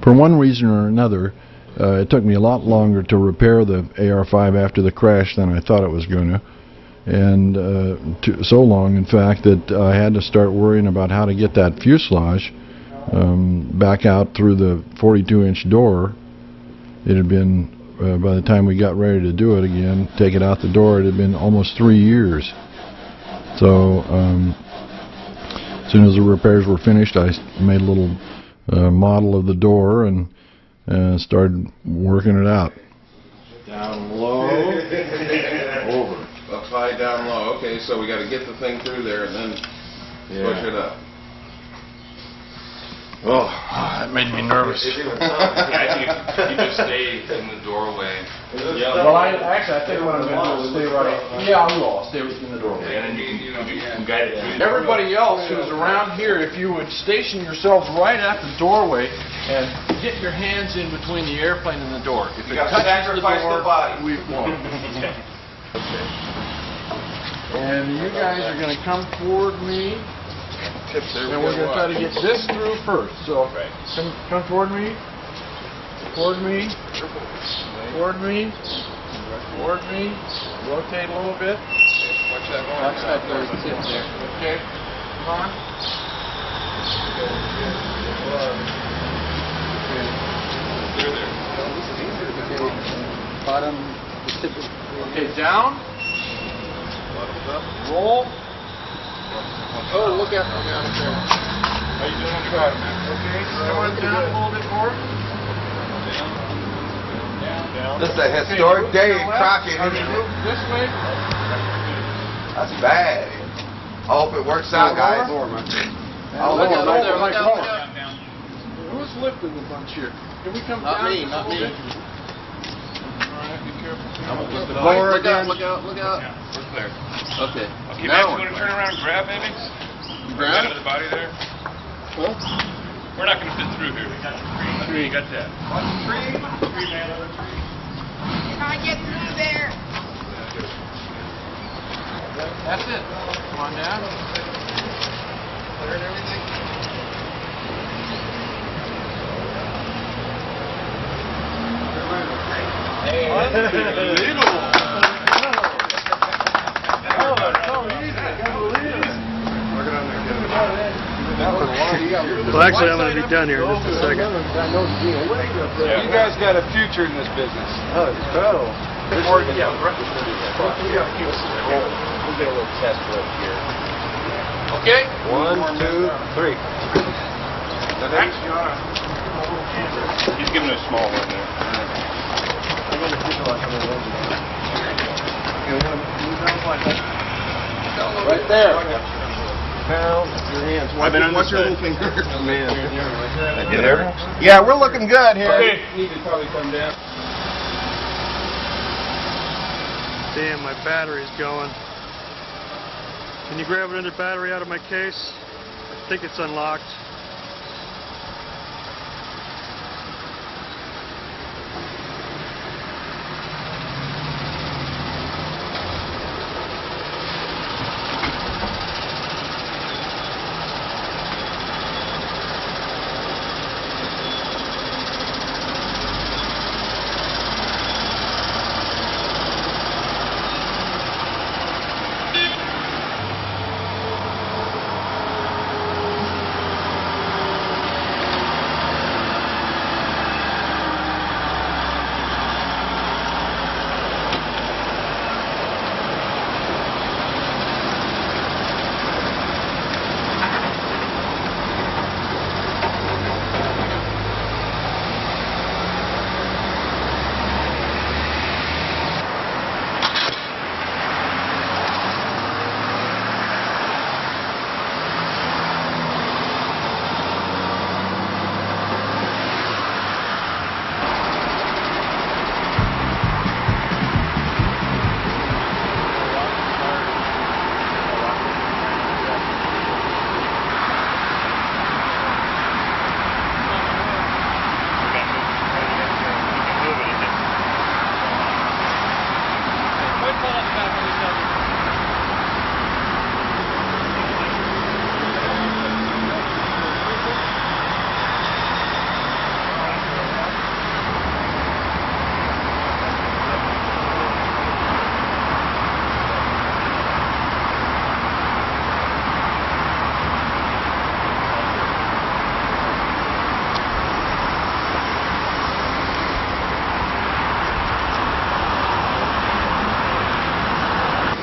For one reason or another, it took me a lot longer to repair the AR-5 after the crash than I thought it was going to. And so long, in fact, that I had to start worrying about how to get that fuselage back out through the 42-inch door. It had been, by the time we got ready to do it again, take it out the door, it had been almost 3 years. So as soon as the repairs were finished, I made a little model of the door and started working it out. Down low, over. Up high, down low. Okay, so we got to get the thing through there and then push it up. Oh, that made me nervous. Yeah, you just stay in the doorway. Well, I think what I'm going to do is stay right. Yeah, I will. I'll stay in the doorway. And then you can guide it through. Everybody else who's around here, if you would station yourselves right at the doorway and get your hands in between the airplane and the door. If it touches the door, we won't. Okay. And you guys are going to come toward me. And we're going to try to get this through first. So come toward me. Toward me. Toward me. Toward me. Rotate a little bit. Watch that going. Watch that there. Okay. Come on. Bottom. Okay, down. Roll. Oh, look out from down there. How you doing on the bottom, man? Okay, come on down a little bit more. Down. This is a historic day in Crockett, isn't it? Move this way. That's bad. I hope it works out, guys. Oh, look out there, look out. Who's lifting the bunch here? Can we come down? Not me, not me. Alright, be careful. Lower again. Look out. Yeah, we're clear. Okay. Okay, Matt, you want to turn around and grab, maybe? Grab? Under the body there? Huh? We're not going to fit through here. Three. Got that. Watch the tree. Tree, man, other tree. Can I get through there? That's it. Come on down. Cleared everything. Hey, unbelievable. Oh, that's so easy. I can't believe it. Well, actually, I'm going to be done here in just a second. You guys got a future in this business. Oh, it's incredible. We'll get a little test right here. Okay? 1, 2, 3. He's giving a small one there. Right there. Pound your hands. What's your little finger? Man. You there? Yeah, we're looking good here. Okay. You need to probably come down. Damn, my battery's going. Can you grab another battery out of my case? I think it's unlocked.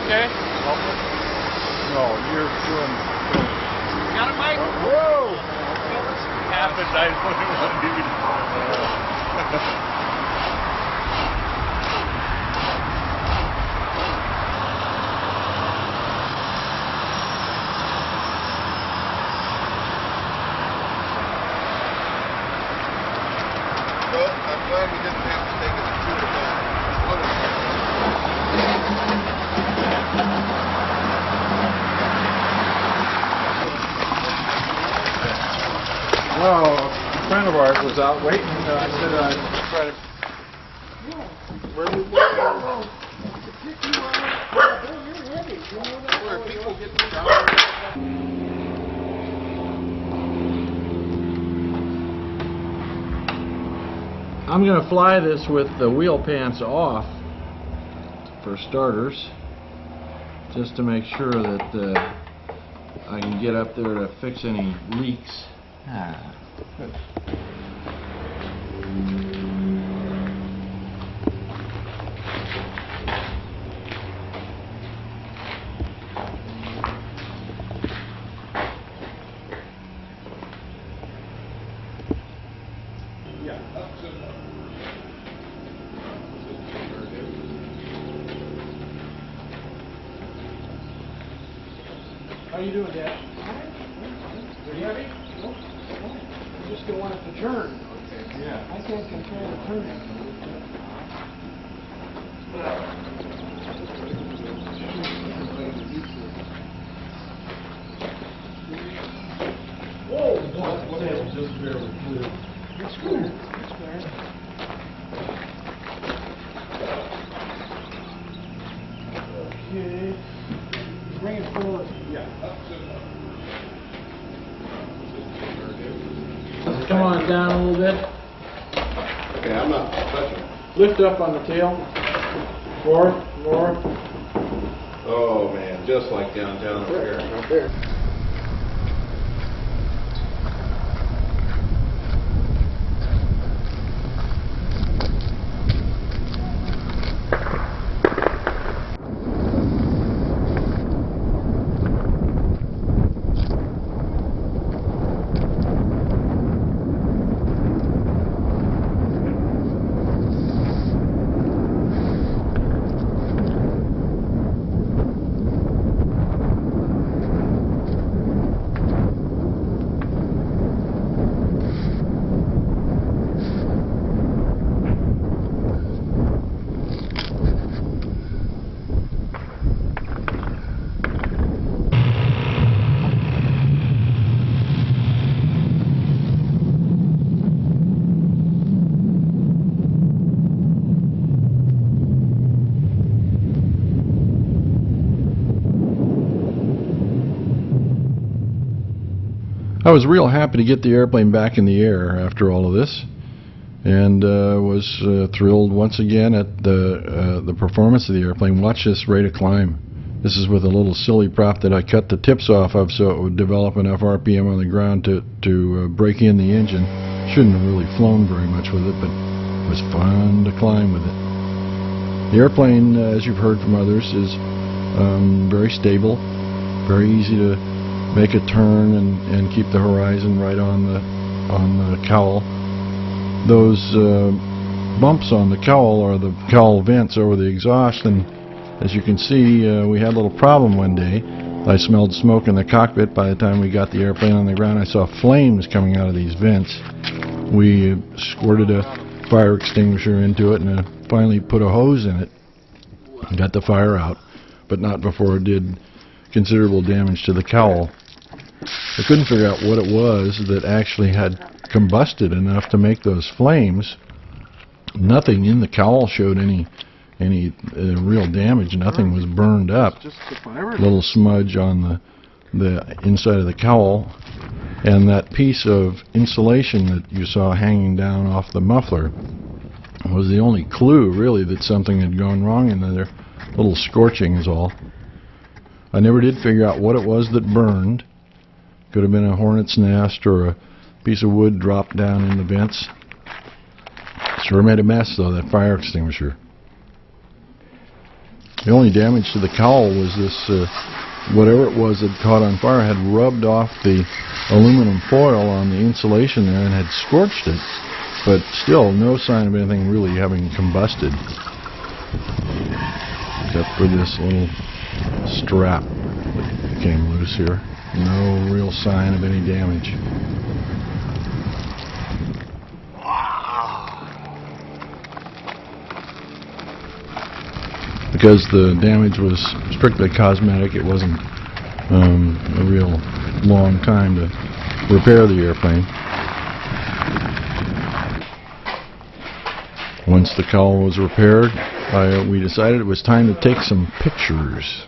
okay? No, you're doing... Got it, Mike? Whoa! Happened, I wouldn't want to. Well, I'm glad we didn't have to take it to the Well, a friend of ours was out waiting. I said I'd try to... where people get the job. I'm going to fly this with the wheel pants off, for starters, just to make sure that I can get up there to fix any leaks. Good. How you doing, Dad? Pretty heavy? Nope. I just don't want it to turn. Yeah. I can't control the turning. Whoa! What just barely flew. It's clear. It's clear. Okay. Bring it forward. Come on down a little bit. Okay, I'm not touching. Lift up on the tail. More, more. Oh, man, just like downtown over here. Right there. I was real happy to get the airplane back in the air after all of this, and was thrilled once again at the performance of the airplane. Watch this rate of climb. This is with a little silly prop that I cut the tips off of so it would develop enough RPM on the ground to break in the engine. Shouldn't have really flown very much with it, but it was fun to climb with it. The airplane, as you've heard from others, is very stable, very easy to make a turn and keep the horizon right on the cowl. Those bumps on the cowl are the cowl vents over the exhaust, and as you can see, we had a little problem one day. I smelled smoke in the cockpit. By the time we got the airplane on the ground, I saw flames coming out of these vents. We squirted a fire extinguisher into it and finally put a hose in it and got the fire out, but not before it did considerable damage to the cowl. I couldn't figure out what it was that actually had combusted enough to make those flames. Nothing in the cowl showed any real damage. Nothing was burned up. Just the fire. Little smudge on the inside of the cowl, and that piece of insulation that you saw hanging down off the muffler was the only clue really that something had gone wrong in there. Little scorching is all. I never did figure out what it was that burned. Could have been a hornet's nest or a piece of wood dropped down in the vents. Sure made a mess though, that fire extinguisher. The only damage to the cowl was this, whatever it was that caught on fire had rubbed off the aluminum foil on the insulation there and had scorched it. But still, no sign of anything really having combusted. Except for this little strap that came loose here. No real sign of any damage. Because the damage was strictly cosmetic, it wasn't a real long time to repair the airplane. Once the cowl was repaired, we decided it was time to take some pictures.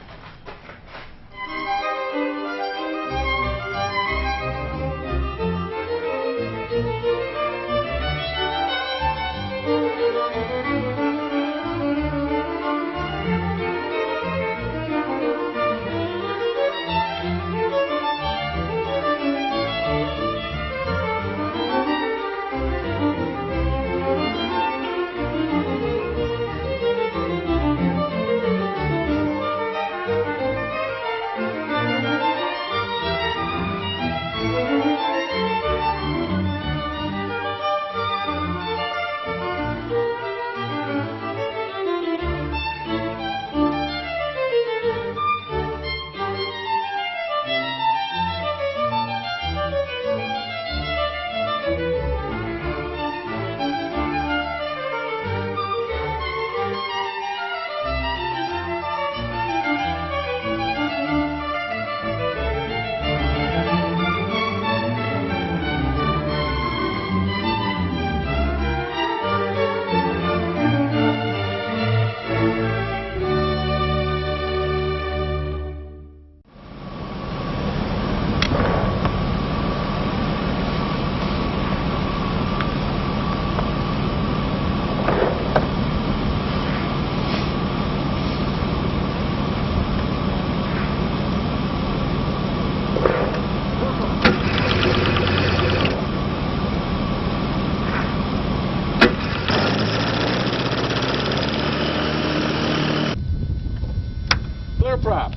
Clear prop.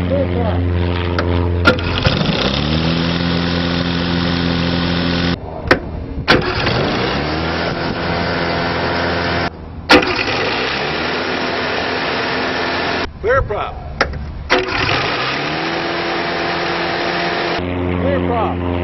Clear prop. Clear prop. Clear prop.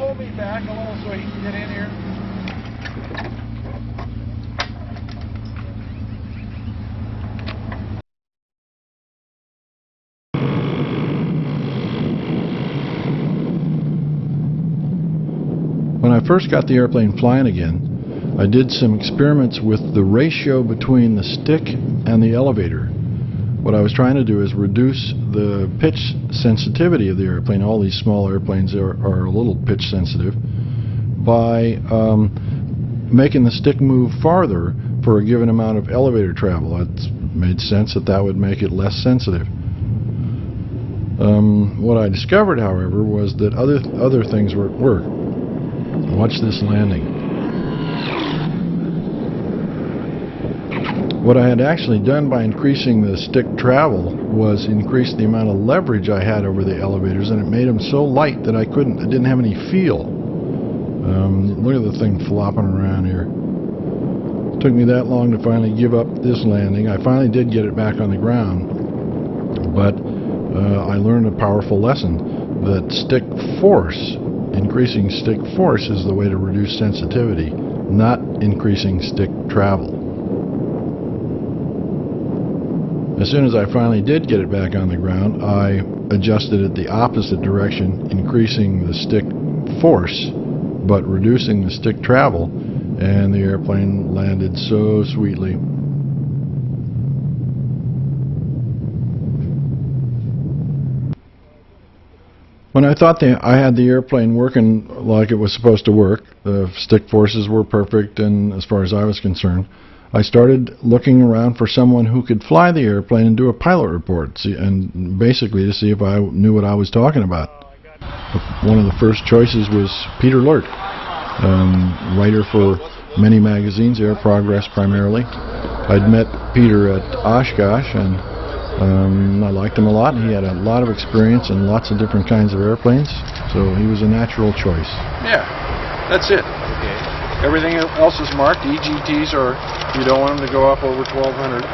pull me back a little so he can get in here? When I first got the airplane flying again, I did some experiments with the ratio between the stick and the elevator. What I was trying to do is reduce the pitch sensitivity of the airplane. All these small airplanes are a little pitch sensitive by making the stick move farther for a given amount of elevator travel. It made sense that that would make it less sensitive. What I discovered, however, was that other things were at work. Watch this landing. What I had actually done by increasing the stick travel was increase the amount of leverage I had over the elevators, and it made them so light that I didn't have any feel. Look at the thing flopping around here. It took me that long to finally give up this landing. I finally did get it back on the ground, but I learned a powerful lesson that stick force, increasing stick force, is the way to reduce sensitivity, not increasing stick travel. As soon as I finally did get it back on the ground, I adjusted it the opposite direction, increasing the stick force but reducing the stick travel, and the airplane landed so sweetly. When I thought I had the airplane working like it was supposed to work, the stick forces were perfect, and as far as I was concerned, I started looking around for someone who could fly the airplane and do a pilot report, and basically to see if I knew what I was talking about. One of the first choices was Peter Lurt, writer for many magazines, Air Progress primarily. I'd met Peter at Oshkosh, and I liked him a lot. He had a lot of experience in lots of different kinds of airplanes, so he was a natural choice. Yeah, that's it. Everything else is marked. EGTs are, you don't want them to go up over 1200.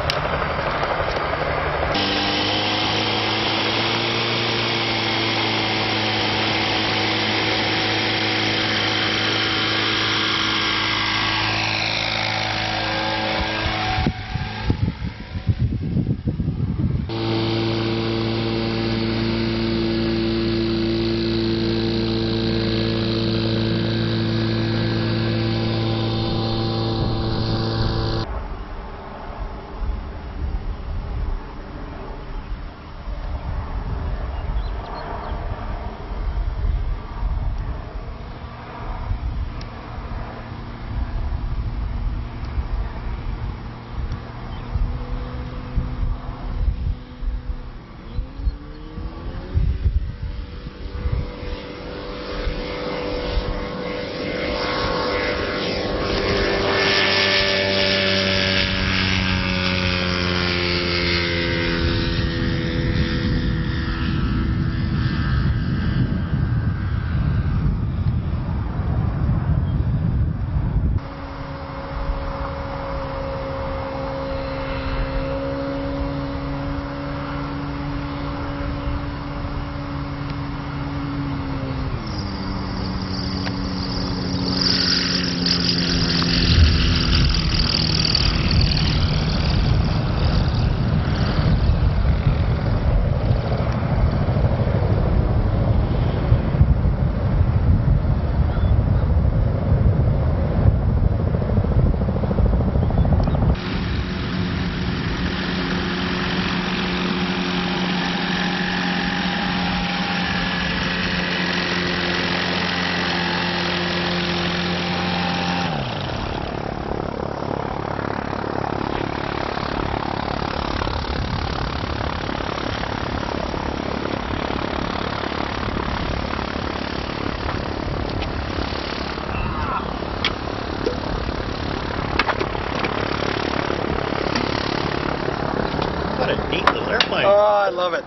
I love it.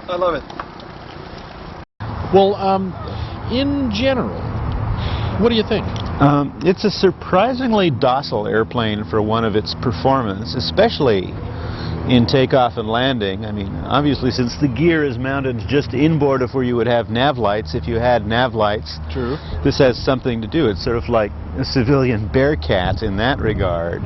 I love it. Well, in general, what do you think? It's a surprisingly docile airplane for one of its performance, especially in takeoff and landing. I mean, obviously, since the gear is mounted just inboard of where you would have nav lights, if you had nav lights, True. this has something to do. It's sort of like a civilian Bearcat in that regard.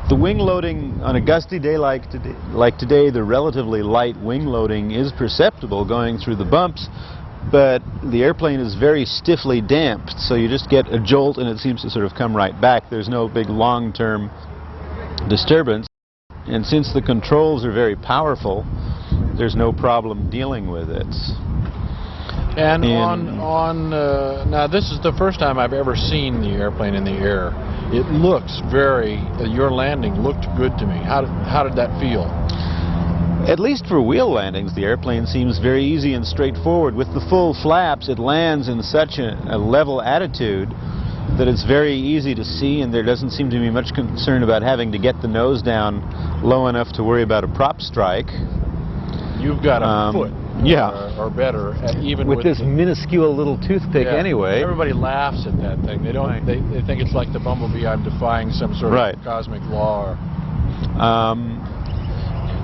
The wing loading on a gusty day like today, the relatively light wing loading is perceptible going through the bumps, but the airplane is very stiffly damped, so you just get a jolt and it seems to sort of come right back. There's no big long-term disturbance, and since the controls are very powerful, there's no problem dealing with it. And now this is the first time I've ever seen the airplane in the air. It looks your landing looked good to me. How did that feel? At least for wheel landings, the airplane seems very easy and straightforward. With the full flaps, it lands in such a level attitude that it's very easy to see, and there doesn't seem to be much concern about having to get the nose down low enough to worry about a prop strike. You've got a foot. Yeah. Or better, even with this minuscule little toothpick anyway. Everybody laughs at that thing. They don't. Right. They think it's like the bumblebee. I'm defying some sort of cosmic law.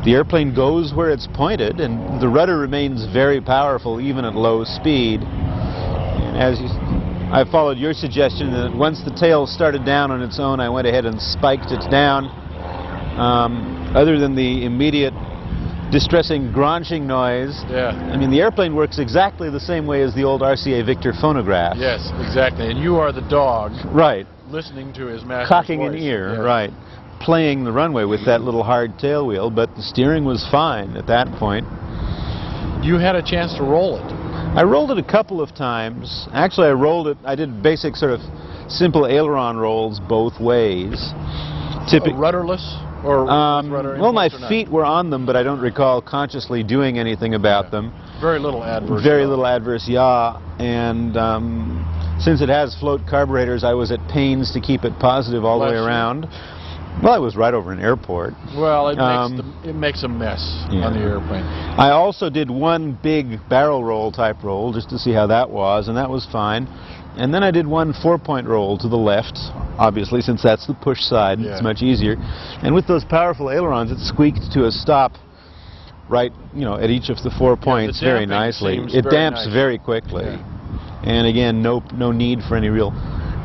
The airplane goes where it's pointed, and the rudder remains very powerful even at low speed. And as I followed your suggestion that once the tail started down on its own, I went ahead and spiked it down. Other than the immediate distressing gronching noise. Yeah. I mean, the airplane works exactly the same way as the old RCA Victor phonograph. Yes, exactly. And you are the dog. Right. Listening to his master's cocking voice. an ear, Yeah. right. Playing the runway with that little hard tail wheel, but the steering was fine at that point. You had a chance to roll it. I rolled it a couple of times. Actually, I did basic sort of simple aileron rolls both ways. Rudderless? Or well, my feet were on them, but I don't recall consciously doing anything about them. Very little adverse. Very little adverse yaw, and since it has float carburetors, I was at pains to keep it positive all the way around. Well, I was right over an airport. Well, it makes a mess on the airplane. I also did one big barrel roll type roll just to see how that was, and that was fine. And then I did one 4-point roll to the left, obviously, since that's the push side. It's much easier. And with those powerful ailerons, it squeaked to a stop right, at each of the 4 points very nicely. It damps very quickly. Yeah. And again, no need for any real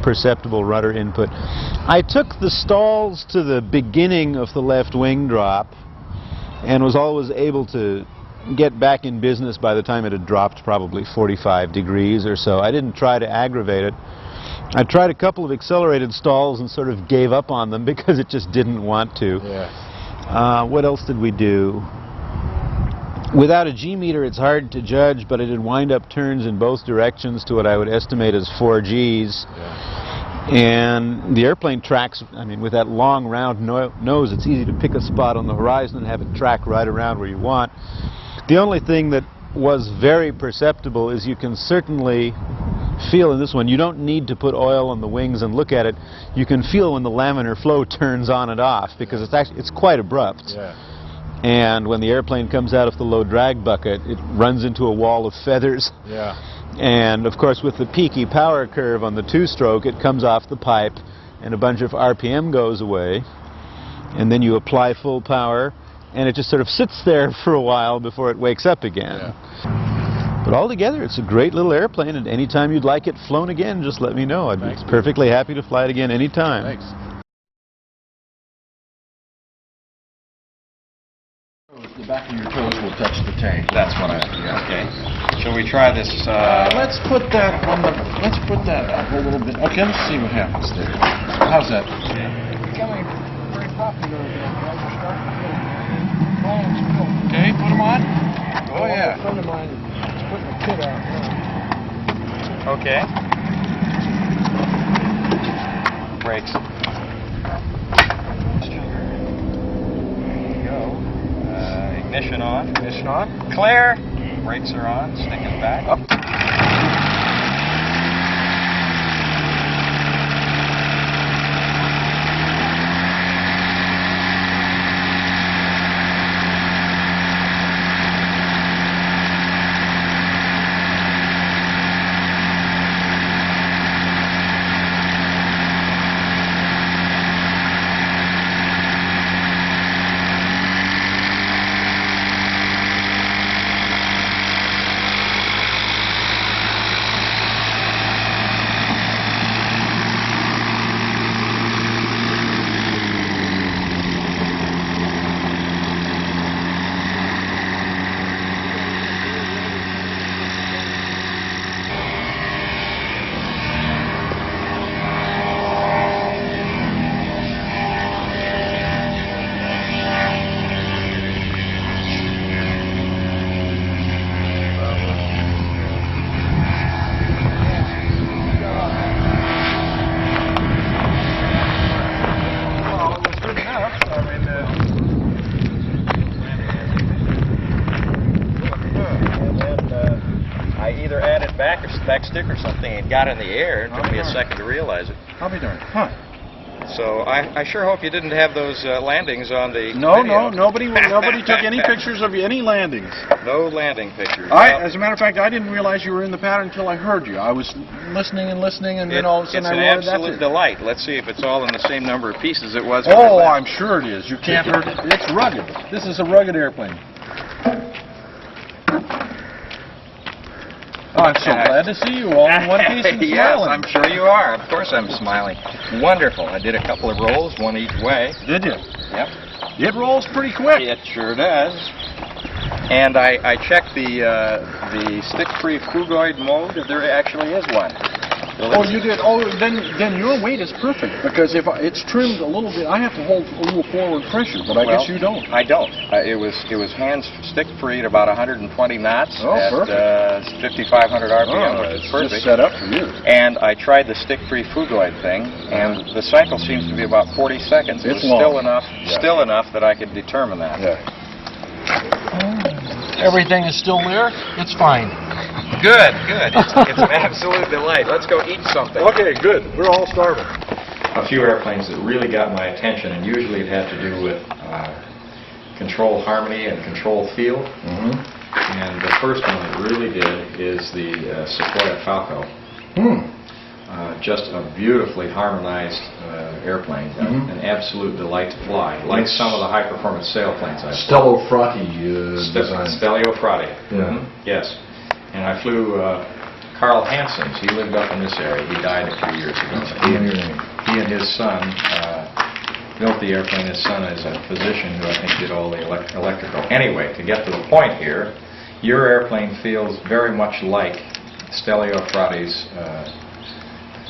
perceptible rudder input. I took the stalls to the beginning of the left wing drop and was always able to get back in business by the time it had dropped probably 45 degrees or so. I didn't try to aggravate it. I tried a couple of accelerated stalls and sort of gave up on them because it just didn't want to. Yeah. What else did we do? Without a G-meter, it's hard to judge, but I did wind-up turns in both directions to what I would estimate as 4 Gs. Yeah. And the airplane tracks, I mean, with that long, round nose, it's easy to pick a spot on the horizon and have it track right around where you want. The only thing that was very perceptible is you can certainly feel in this one, you don't need to put oil on the wings and look at it. You can feel when the laminar flow turns on and off because it's quite abrupt. Yeah. And when the airplane comes out of the low drag bucket, it runs into a wall of feathers. Yeah. And of course, with the peaky power curve on the two-stroke, it comes off the pipe and a bunch of RPM goes away. And then you apply full power, and it just sort of sits there for a while before it wakes up again. Yeah. But altogether, it's a great little airplane, and anytime you'd like it flown again, just let me know. I'd be perfectly happy to fly it again anytime. Thanks. The back of your toes will touch the tank. That's what okay. Shall we try this? Let's put that up a little bit. Okay, let's see what happens there. How's that? Becoming very popular again. Plans built. Okay, put them on. Oh A yeah. friend of mine is putting a kit out now. Okay. Brakes. Ignition on. Ignition on. Clear. Brakes are on. Stick it back. Up. either added back stick or something and got in the air. It took me a second to realize it. I'll be darned. Huh. So I sure hope you didn't have those landings on the No, video. nobody took any pictures of any landings. No landing pictures. As a matter of fact, I didn't realize you were in the pattern until I heard you. I was listening, and then all of a sudden I realized it's an absolute delight. Let's see if it's all in the same number of pieces it was. Oh, I'm sure it is. You can't hurt it. It's rugged. This is a rugged airplane. Oh, I'm so glad to see you all in one piece and smiling. Yes, I'm sure you are. Of course I'm smiling. Wonderful. I did a couple of rolls, one each way. Did you? Yep. It rolls pretty quick. It sure does. And I checked the stick-free phugoid mode. There actually is one. Oh, you did. Oh, then your weight is perfect because if it's trimmed a little bit, I have to hold a little forward pressure, but I guess you don't. I don't. It was hands stick-free at about 120 knots at 5,500 RPM, which is perfect. Just set up for you. And I tried the stick-free phugoid thing, and the cycle seems to be about 40 seconds. It was still enough that I could determine that. Yeah. Everything is still there. It's fine. Good. It's an absolute delight. Let's go eat something. Okay, good. We're all starving. A few airplanes that really got my attention, and usually it had to do with control harmony and control feel. And the first one that really did is the Sequoia Falco. Just a beautifully harmonized airplane, an absolute delight to fly, like some of the high-performance sailplanes I've flown. Stello Frati design. Stelio Frati. Yeah. Yes. And I flew Carl Hansen's. He lived up in this area. He died a few years ago. He and his son built the airplane. His son is a physician who I think did all the electrical. Anyway, to get to the point here, your airplane feels very much like Stelio Frati's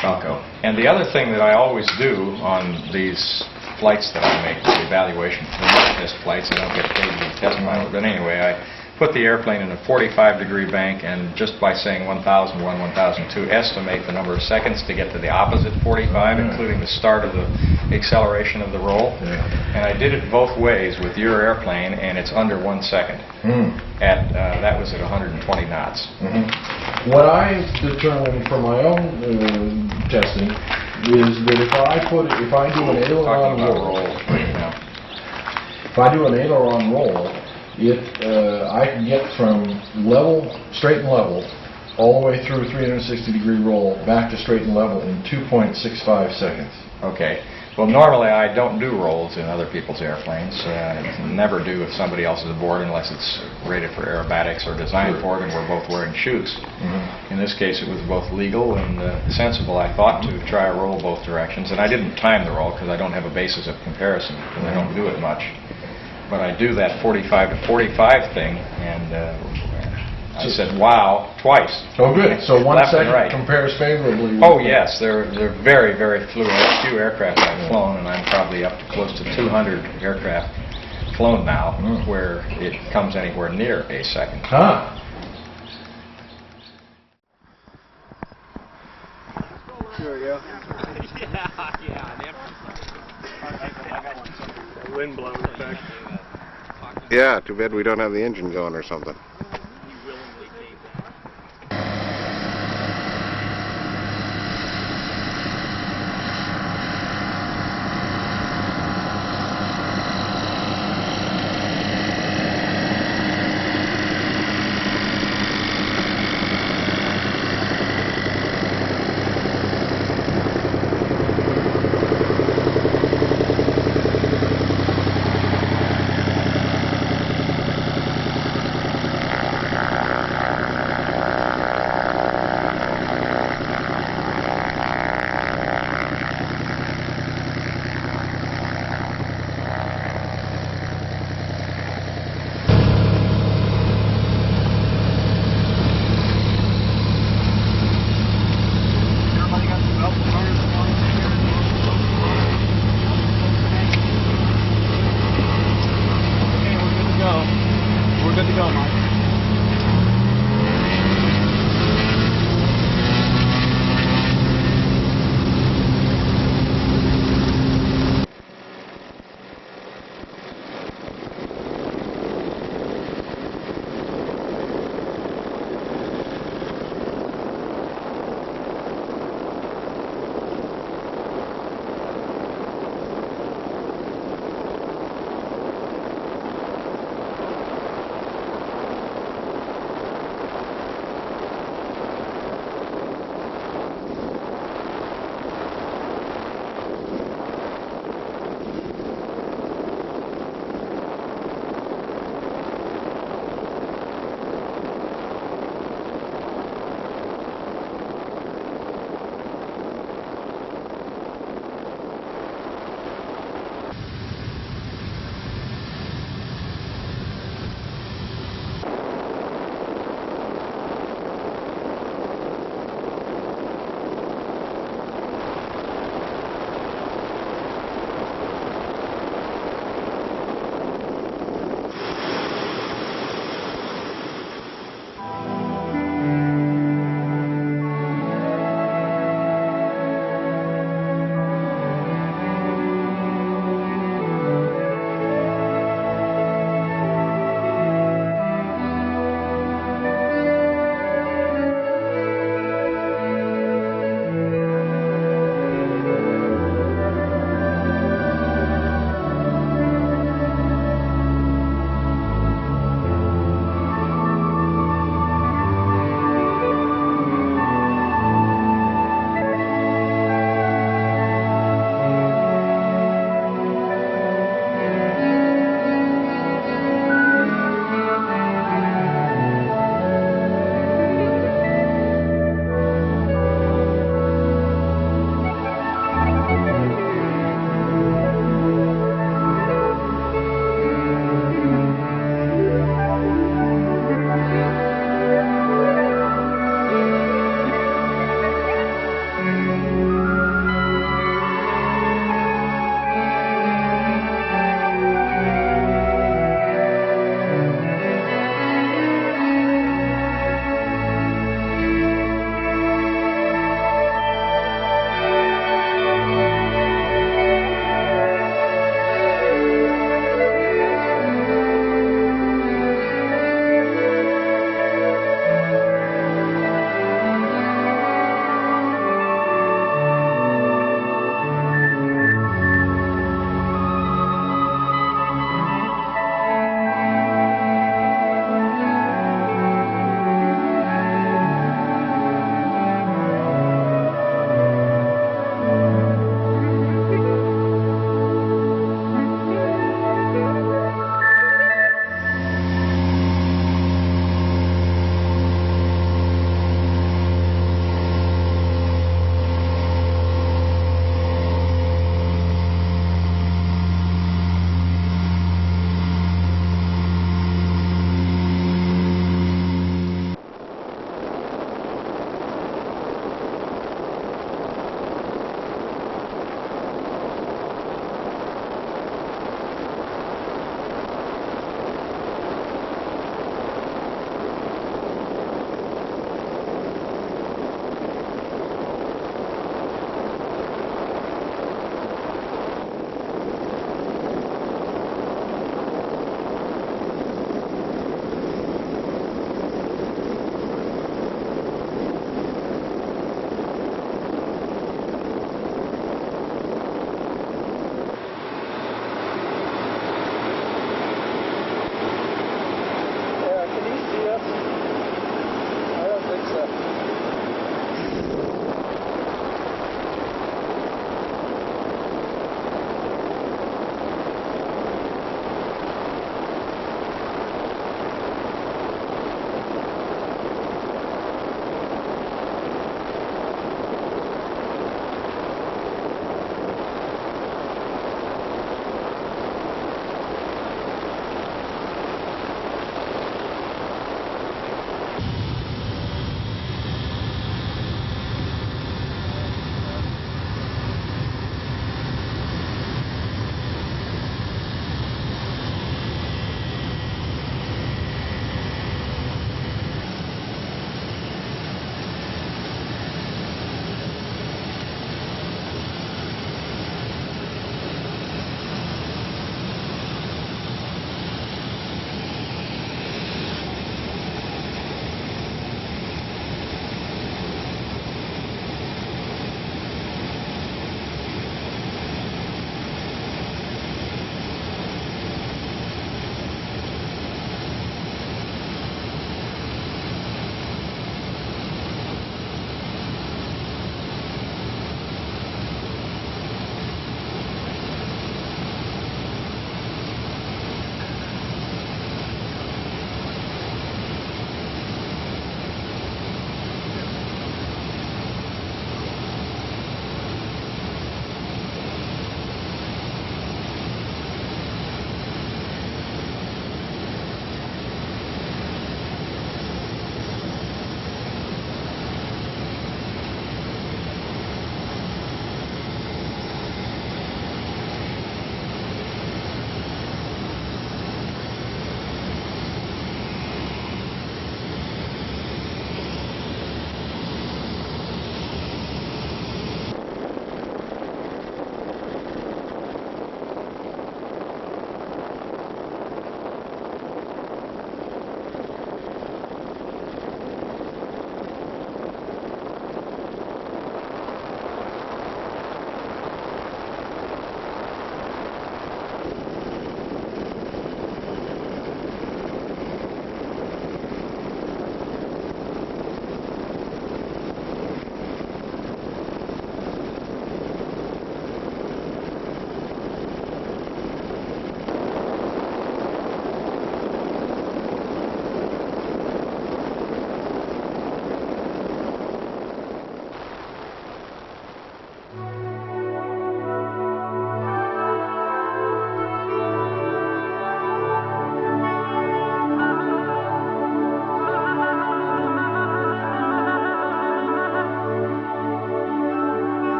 Falco. And the other thing that I always do on these flights that I make, the evaluation, the test flights, I don't get paid to test pilot, but anyway, I put the airplane in a 45-degree bank, and just by saying 1001, 1002, estimate the number of seconds to get to the opposite 45, including the start of the acceleration of the roll. And I did it both ways with your airplane, and it's under 1 second. That was at 120 knots. What I determined from my own testing is that if I do an aileron roll, I can get from straight and level, all the way through 360-degree roll back to straight and level in 2.65 seconds. Okay. Well, normally I don't do rolls in other people's airplanes. Never do if somebody else is aboard unless it's rated for aerobatics or designed for it and we're both wearing chutes. In this case, it was both legal and sensible, I thought, to try a roll both directions. And I didn't time the roll because I don't have a basis of comparison and I don't do it much. But I do that 45 to 45 thing, and I said, wow, twice. Oh, good. So 1 second right. compares favorably. Oh, yes. They're very, very few aircraft I've flown, and I'm probably up to close to 200 aircraft flown now where it comes anywhere near a second. Huh. There we go. Wind blowing it back. Yeah, too bad we don't have the engine going or something.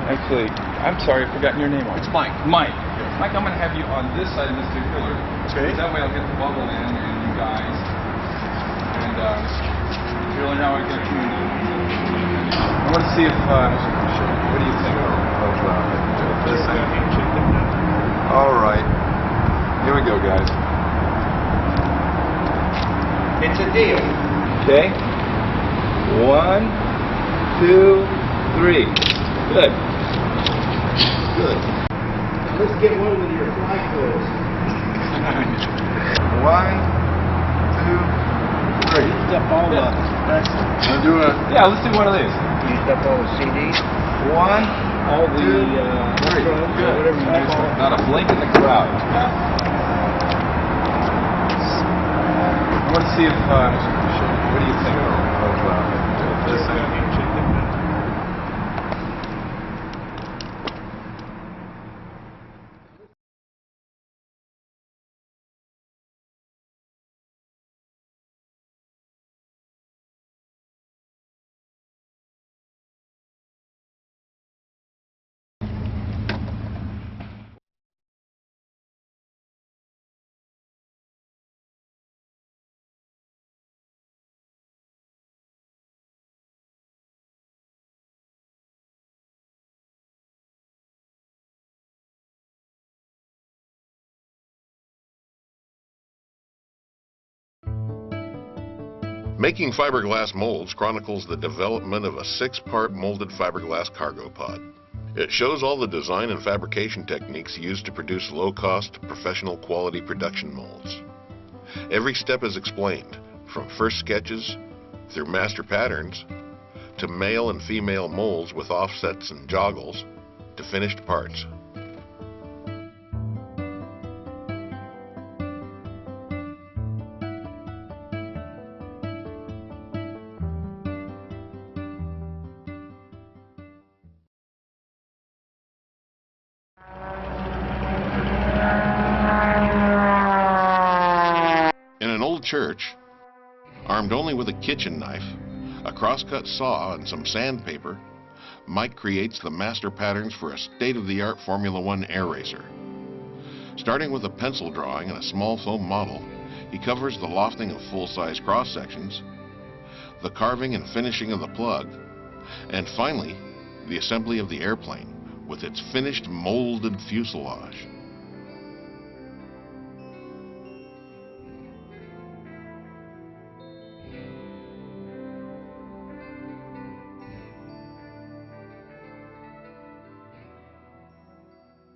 Actually, I'm sorry, I've forgotten your name. It's Mike. Mike. Mike, I'm going to have you on this side of Mr. Pillar. Okay. That way I'll get the bubble in and you guys. And really now I get you. I want to see if, what do you think of this thing? All right. Here we go, guys. It's a deal. Okay. 1, 2, 3. Good. Good. Let's get one with your fly clothes. 1, 2, 3. Step all up. Wanna do a? Yeah, let's do one of these. Used up all the CDs. 1, All the 2, 3. Good. Not a blink in the crowd. I want to see if, what do you think of this thing? Making fiberglass molds chronicles the development of a 6-part molded fiberglass cargo pod. It shows all the design and fabrication techniques used to produce low-cost, professional quality production molds. Every step is explained, from first sketches, through master patterns, to male and female molds with offsets and joggles, to finished parts. In an old church, armed only with a kitchen knife, a crosscut saw, and some sandpaper, Mike creates the master patterns for a state-of-the-art Formula One air racer. Starting with a pencil drawing and a small foam model, he covers the lofting of full-size cross-sections, the carving and finishing of the plug, and finally, the assembly of the airplane with its finished molded fuselage.